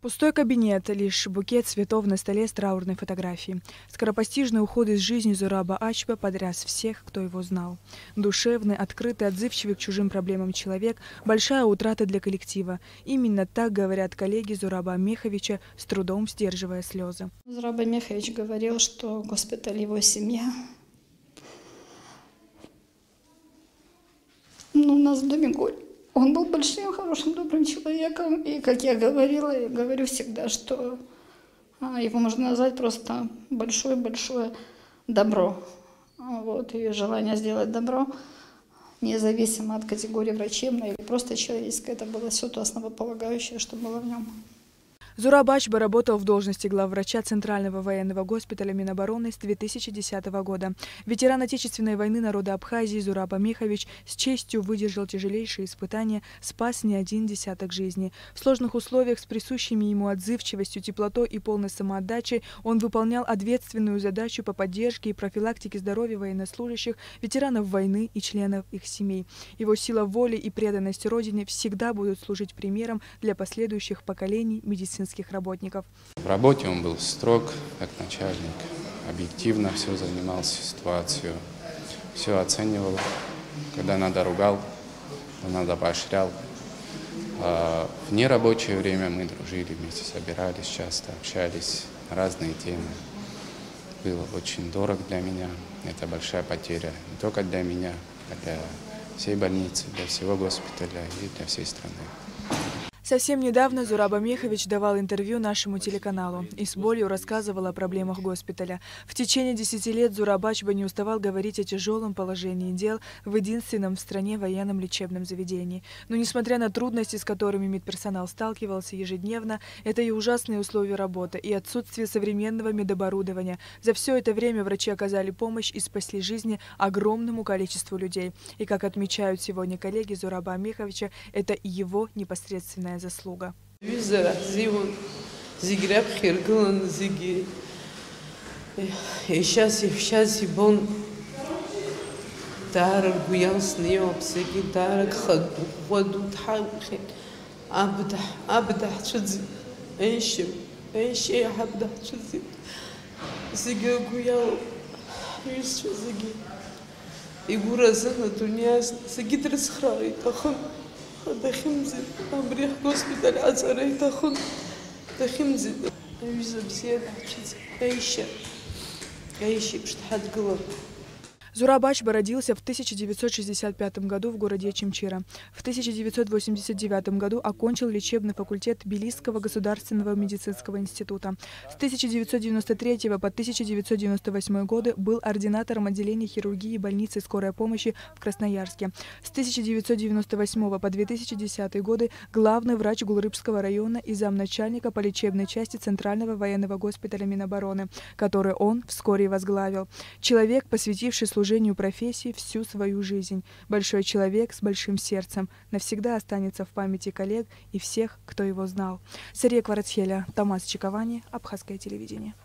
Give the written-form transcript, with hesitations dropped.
Пустой кабинет, лишь букет цветов на столе с траурной фотографией. Скоропостижный уход из жизни Зураба Ачба потряс всех, кто его знал. Душевный, открытый, отзывчивый к чужим проблемам человек – большая утрата для коллектива. Именно так говорят коллеги Зураба Меховича, с трудом сдерживая слезы. Зураб Мехович говорил, что госпиталь его семья. У нас в доме горе. Он был большим, хорошим, добрым человеком. И, как я говорила, и говорю всегда, что его можно назвать просто большое-большое добро. И желание сделать добро, независимо от категории врачебной или просто человеческой, это было все то основополагающее, что было в нем. Зураб Ачба работал в должности главврача Центрального военного госпиталя Минобороны с 2010 года. Ветеран Отечественной войны народа Абхазии Зураб Мехович с честью выдержал тяжелейшие испытания, спас не один десяток жизней. В сложных условиях с присущими ему отзывчивостью, теплотой и полной самоотдачей он выполнял ответственную задачу по поддержке и профилактике здоровья военнослужащих, ветеранов войны и членов их семей. Его сила воли и преданность Родине всегда будут служить примером для последующих поколений медицинских работников. В работе он был строг, как начальник, объективно все занимался ситуацией, все оценивал, когда надо ругал, когда надо поощрял. В нерабочее время мы дружили вместе, собирались часто, общались на разные темы. Было очень дорого для меня, это большая потеря не только для меня, а для всей больницы, для всего госпиталя и для всей страны. Совсем недавно Зураб Мехович давал интервью нашему телеканалу и с болью рассказывал о проблемах госпиталя. В течение 10 лет Зураб Ачба не уставал говорить о тяжелом положении дел в единственном в стране военном лечебном заведении. Но несмотря на трудности, с которыми медперсонал сталкивался ежедневно, это и ужасные условия работы, и отсутствие современного медоборудования. За все это время врачи оказали помощь и спасли жизни огромному количеству людей. И, как отмечают сегодня коллеги Зураба Меховича, это его непосредственная заслуга. دخمزت أمريح госпиталь أزاري تخن دخمزت أيوة بزيادة عيشة مش تحد قلب. Зураб Ачба родился в 1965 году в городе Чимчира. В 1989 году окончил лечебный факультет Тбилисского государственного медицинского института. С 1993 по 1998 годы был ординатором отделения хирургии больницы скорой помощи в Красноярске. С 1998 по 2010 годы главный врач Гулрыбского района и замначальника по лечебной части Центрального военного госпиталя Минобороны, который он вскоре возглавил. Человек, посвятивший служению профессии всю свою жизнь. Большой человек с большим сердцем. Навсегда останется в памяти коллег и всех, кто его знал. Сария Кварацхеля, Томас Чиковани, Абхазское телевидение.